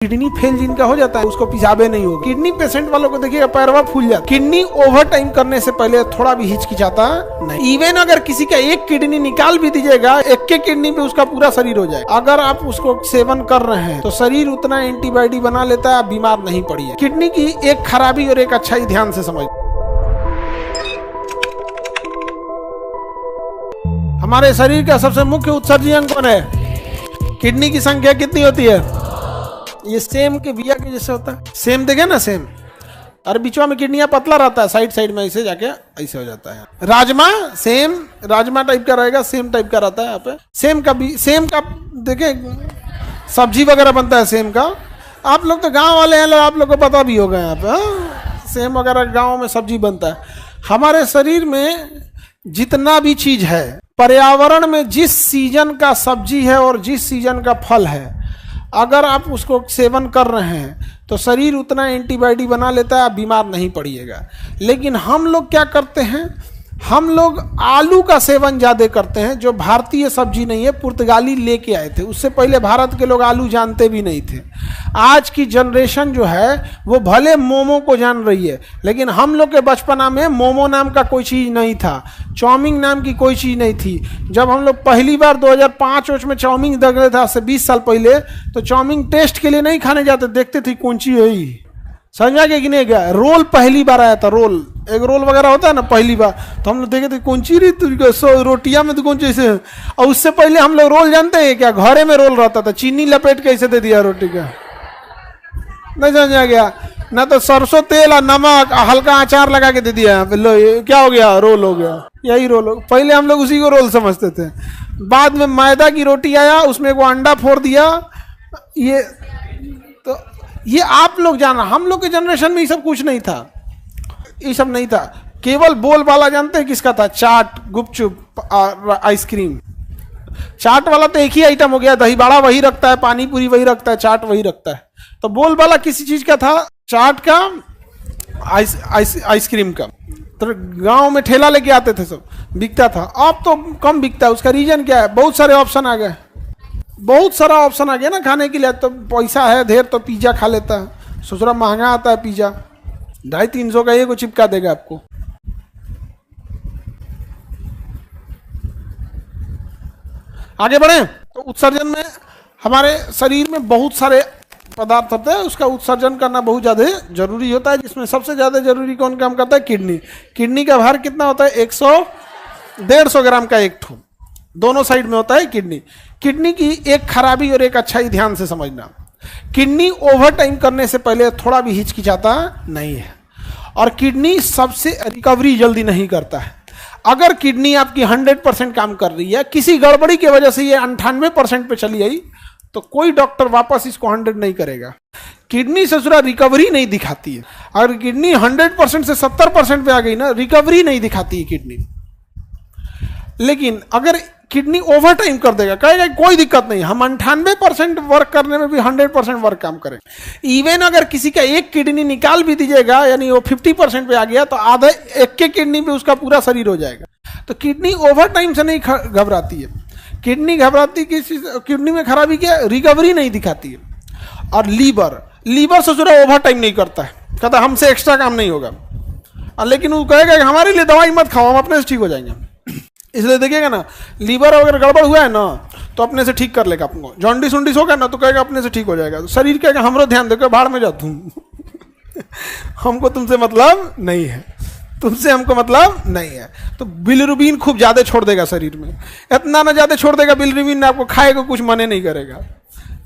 Kidney fail जिनका हो जाता है उसको पेशाबे नहीं हो। किडनी पेशेंट वालों को देखिएगा पैरवा फूल जाता है। किडनी ओवर टाइम करने से पहले थोड़ा भी हिचकिचाता नहीं। इवन अगर किसी का एक किडनी निकाल भी दीजिएगा, एक के किडनी पे उसका पूरा शरीर हो जाए। अगर आप उसको सेवन कर रहे हैं तो शरीर उतना एंटीबॉडी बना लेता है, आप बीमार नहीं पड़िए। किडनी की एक खराबी और एक अच्छाई ध्यान से समझ। हमारे शरीर का सबसे मुख्य उत्सर्जी अंग कौन है? किडनी की संख्या कितनी होती है? ये सेम के बिया के जैसे होता है। सेम देखे ना, सेम। और बीचवा में किडनियां पतला रहता है, साइड साइड में ऐसे जाके ऐसे हो जाता है। राजमा सेम, राजमा टाइप का रहेगा, सेम टाइप का रहता है। यहाँ पे सेम का देखे सब्जी वगैरह बनता है सेम का। आप लोग तो गांव वाले हैं, आप लोग को पता भी होगा। यहाँ पे सेम वगैरह गाँव में सब्जी बनता है। हमारे शरीर में जितना भी चीज है, पर्यावरण में जिस सीजन का सब्जी है और जिस सीजन का फल है, अगर आप उसको सेवन कर रहे हैं तो शरीर उतना एंटीबॉडी बना लेता है, आप बीमार नहीं पड़िएगा। लेकिन हम लोग क्या करते हैं? हम लोग आलू का सेवन ज़्यादा करते हैं, जो भारतीय सब्जी नहीं है, पुर्तगाली लेके आए थे। उससे पहले भारत के लोग आलू जानते भी नहीं थे। आज की जनरेशन जो है वो भले मोमो को जान रही है, लेकिन हम लोग के बचपना में मोमो नाम का कोई चीज़ नहीं था, चाउमीन नाम की कोई चीज़ नहीं थी। जब हम लोग पहली बार 2005 में चाउमीन देख रहे थे, से 20 साल पहले, तो चाउमीन टेस्ट के लिए नहीं खाने जाते, देखते थे कौन ची है। समझा के कि नहीं गया? रोल पहली बार आया था, रोल एक रोल वगैरह होता है ना, पहली बार तो हम लोग देखे थे कौन ची रही तो रोटियां में तो कौन चीज है। और उससे पहले हम लोग रोल जानते हैं क्या? घरे में रोल रहता था, चीनी लपेट के ऐसे दे दिया रोटी का। नहीं समझा गया ना? तो सरसों तेल और नमक हल्का अचार लगा के दे दिया, लो ये क्या हो गया? रोल हो गया। यही रोल हो। पहले हम लोग उसी को रोल समझते थे। बाद में मैदा की रोटी आया, उसमें वो अंडा फोड़ दिया। ये आप लोग जाना, हम लोग के जनरेशन में ये सब कुछ नहीं था, ये सब नहीं था। केवल बोल वाला जानते हैं किसका था? चाट, गुपचुप और आइसक्रीम। चाट वाला तो एक ही आइटम हो गया, दही बड़ा वही रखता है, पानी पूरी वही रखता है, चाट वही रखता है। तो बोल वाला किसी चीज का था? चाट का, आइसक्रीम का। तो गांव में ठेला लेके आते थे, सब बिकता था। अब तो कम बिकता है। उसका रीजन क्या है? बहुत सारे ऑप्शन आ गए, बहुत सारा ऑप्शन आ गया ना खाने के लिए। तो पैसा है ढेर तो पिज्जा खा लेता है। सोच रहा महंगा आता है पिज्जा, 250-300 का ये चिपका देगा आपको। आगे बढ़े तो उत्सर्जन में हमारे शरीर में बहुत सारे पदार्थ होते हैं, उसका उत्सर्जन करना बहुत ज़्यादा जरूरी होता है। जिसमें सबसे ज़्यादा जरूरी कौन काम करता है? किडनी। किडनी का भार कितना होता है? 100-150 ग्राम का एक ठो, दोनों साइड में होता है किडनी। किडनी की एक खराबी और एक अच्छाई ध्यान से समझना। किडनी ओवर टाइम करने से पहले थोड़ा भी हिचकिचाता नहीं है, और किडनी सबसे रिकवरी जल्दी नहीं करता है। अगर किडनी आपकी 100% काम कर रही है, किसी गड़बड़ी की वजह से ये 98% पे चली आई, तो कोई डॉक्टर वापस इसको 100 नहीं करेगा। किडनी से पूरा रिकवरी नहीं दिखाती है। अगर किडनी 100% से 70% पे आ गई ना, रिकवरी नहीं दिखाती है किडनी। लेकिन अगर किडनी ओवर टाइम कर देगा, कहेगा कोई दिक्कत नहीं, हम 98% वर्क करने में भी 100% वर्क काम करें। इवन अगर किसी का एक किडनी निकाल भी दीजिएगा, यानी वो 50% पे आ गया, तो आधा एक के किडनी पे उसका पूरा शरीर हो जाएगा। तो किडनी ओवर टाइम से नहीं घबराती है। किडनी घबराती किडनी में खराबी क्या? रिकवरी नहीं दिखाती है। और लीवर से जुड़ा ओवर टाइम नहीं करता है, कहता हमसे एक्स्ट्रा काम नहीं होगा। लेकिन वो कहेगा हमारे लिए दवाई मत खाओ, हम अपने से ठीक हो जाएंगे। इसलिए देखिएगा ना, लीवर अगर गड़बड़ हुआ है ना तो अपने से ठीक कर लेगा। आपको जॉन्डिस उन्डिस होगा ना तो कहेगा अपने से ठीक हो जाएगा। तो शरीर कहेगा हमरो ध्यान देकर भाड़ में जा तुम हमको तुमसे मतलब नहीं है, तुमसे हमको मतलब नहीं है। तो बिलिरुबिन खूब ज्यादा छोड़ देगा शरीर में। इतना ना ज्यादा छोड़ देगा बिलिरुबिन, आपको खाए को कुछ मने नहीं करेगा।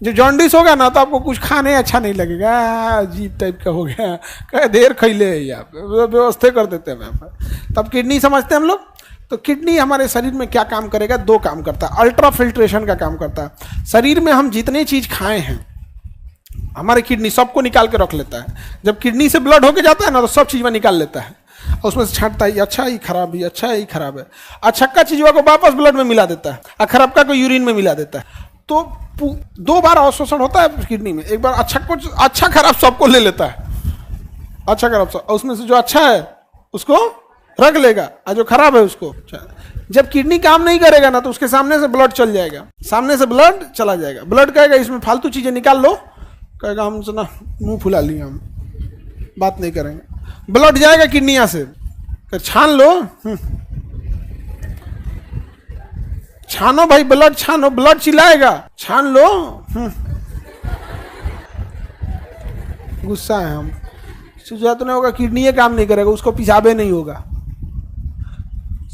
जो जॉन्डिस होगा ना तो आपको कुछ खाने अच्छा नहीं लगेगा, अजीब टाइप का हो गया, कहे देर खैले है, यहाँ पे व्यवस्था कर देते हैं वहाँ पर। तब किडनी समझते हैं हम लोग। तो किडनी हमारे शरीर में क्या काम करेगा? 2 काम करता है। अल्ट्रा फिल्ट्रेशन का काम करता है। शरीर में हम जितनी चीज खाए हैं, हमारे किडनी सबको निकाल के रख लेता है। जब किडनी से ब्लड होके जाता है ना तो सब चीज में निकाल लेता है, और उसमें से छांटता है, अच्छा ही खराब है, अच्छा ही खराब है। अच्छा चीजों को वापस ब्लड में मिला देता है, और खराब को यूरिन में मिला देता है। तो 2 बार अवशोषण होता है किडनी में। एक बार अच्छा खराब सबको ले लेता है, अच्छा खराब सब, उसमें से जो अच्छा है उसको रख लेगा, और जो खराब है उसको। जब किडनी काम नहीं करेगा ना तो उसके सामने से ब्लड चल जाएगा, सामने से ब्लड चला जाएगा। ब्लड कहेगा इसमें फालतू चीजें निकाल लो, कहेगा हम सुना मुंह फुला लिए, हम बात नहीं करेंगे। ब्लड जाएगा किडनिया से, छान लो, छानो भाई, ब्लड छानो, ब्लड चिल्लाएगा, छान लो। गुस्सा है हम, सुझाव तो नहीं होगा, किडनी काम नहीं करेगा, उसको पेशाबे नहीं होगा।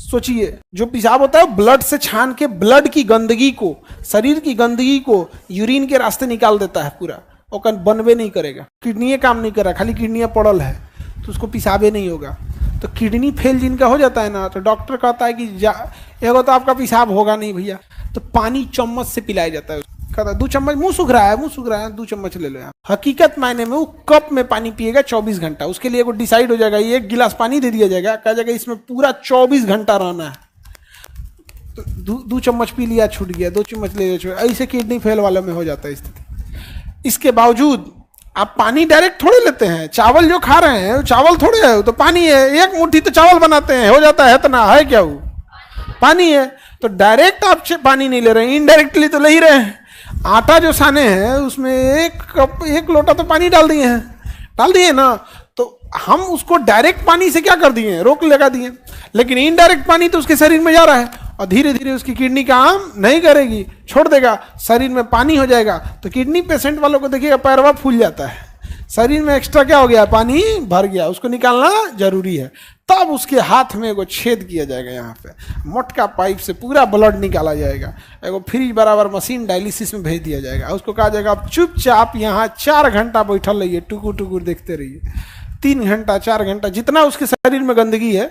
सोचिए, जो पेशाब होता है ब्लड से छान के ब्लड की गंदगी को, शरीर की गंदगी को यूरिन के रास्ते निकाल देता है पूरा, और बनवे नहीं करेगा। किडनी काम नहीं कर रहा, खाली किडनी पड़ल है तो उसको पेशाबे नहीं होगा। तो किडनी फेल जिनका हो जाता है ना, तो डॉक्टर कहता है कि एगो तो आपका पेशाब होगा नहीं भैया, तो पानी चम्मच से पिलाया जाता है। कहता है 2 चम्मच, मुंह सूख रहा है 2 चम्मच ले लो। हकीकत मायने में वो कप में पानी पिएगा 24 घंटा, उसके लिए डिसाइड हो जाएगा, 1 गिलास पानी दे दिया जाएगा, कहा जाएगा इसमें पूरा 24 घंटा रहना है। तो 2 चम्मच पी लिया, छूट गया, 2 चम्मच ले लिया, ऐसे किडनी फेल वालों में हो जाता है स्थिति। इसके बावजूद आप पानी डायरेक्ट थोड़े लेते हैं, चावल जो खा रहे हैं चावल थोड़े है, तो पानी है, 1 मुट्ठी तो चावल बनाते हैं, हो जाता है इतना, है क्या वो पानी है। तो डायरेक्ट आप पानी नहीं ले रहे हैं, इनडायरेक्टली तो ले ही रहे हैं। आटा जो साने हैं उसमें 1 लोटा तो पानी डाल दिए ना, तो हम उसको डायरेक्ट पानी से क्या कर दिए, रोक लगा दिए। लेकिन इनडायरेक्ट पानी तो उसके शरीर में जा रहा है, और धीरे धीरे उसकी किडनी काम नहीं करेगी, छोड़ देगा, शरीर में पानी हो जाएगा। तो किडनी पेशेंट वालों को देखिएगा पैरवा फूल जाता है, शरीर में एक्स्ट्रा क्या हो गया, पानी भर गया, उसको निकालना जरूरी है। तब उसके हाथ में एगो छेद किया जाएगा, यहाँ पे मोटका पाइप से पूरा ब्लड निकाला जाएगा, एगो फ्रिज बराबर मशीन डायलिसिस में भेज दिया जाएगा। उसको कहा जाएगा आप चुपचाप यहाँ 4 घंटा बैठल रहिए, टुकुर टुकुर देखते रहिए, 3 घंटा 4 घंटा, जितना उसके शरीर में गंदगी है,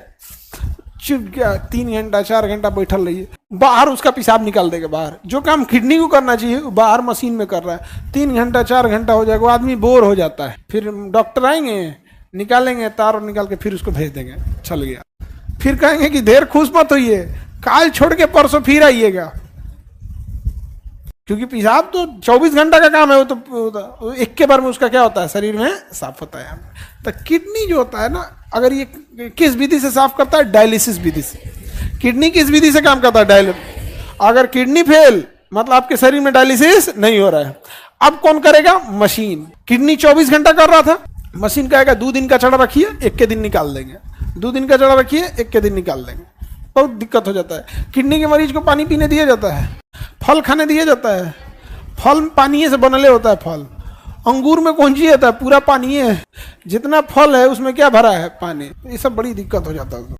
चुप गया, 3 घंटा 4 घंटा बैठल रहिए, बाहर उसका पेशाब निकाल देगा बाहर। जो काम किडनी को करना चाहिए वो बाहर मशीन में कर रहा है। 3 घंटा 4 घंटा हो जाएगा, वो आदमी बोर हो जाता है, फिर डॉक्टर आएंगे, निकालेंगे तार और निकाल के फिर उसको भेज देंगे, चल गया। फिर कहेंगे कि देर खुश मत होइए, काल छोड़ के परसों फिर आइएगा, क्योंकि पेशाब तो 24 घंटा का काम है, वो तो एक के बार में उसका क्या होता है, शरीर में साफ होता है। तो किडनी जो होता है ना, अगर ये किस विधि से साफ करता है, डायलिसिस विधि से। किडनी किस विधि से काम करता है, डायलिसिस। अगर किडनी फेल मतलब आपके शरीर में डायलिसिस नहीं हो रहा है, अब कौन करेगा, मशीन। किडनी 24 घंटा कर रहा था, मशीन कहेगा 2 दिन का चढ़ा रखिए, 1 के दिन निकाल देंगे, 2 दिन का चढ़ा रखिए, 1 के दिन निकाल देंगे। बहुत दिक्कत हो जाता है। किडनी के मरीज को पानी पीने दिया जाता है, फल खाने दिया जाता है, फल पानी से बनले होता है। फल अंगूर में कौन चीज होता है, पूरा पानी है, जितना फल है उसमें क्या भरा है, पानी। ये सब बड़ी दिक्कत हो जाता है।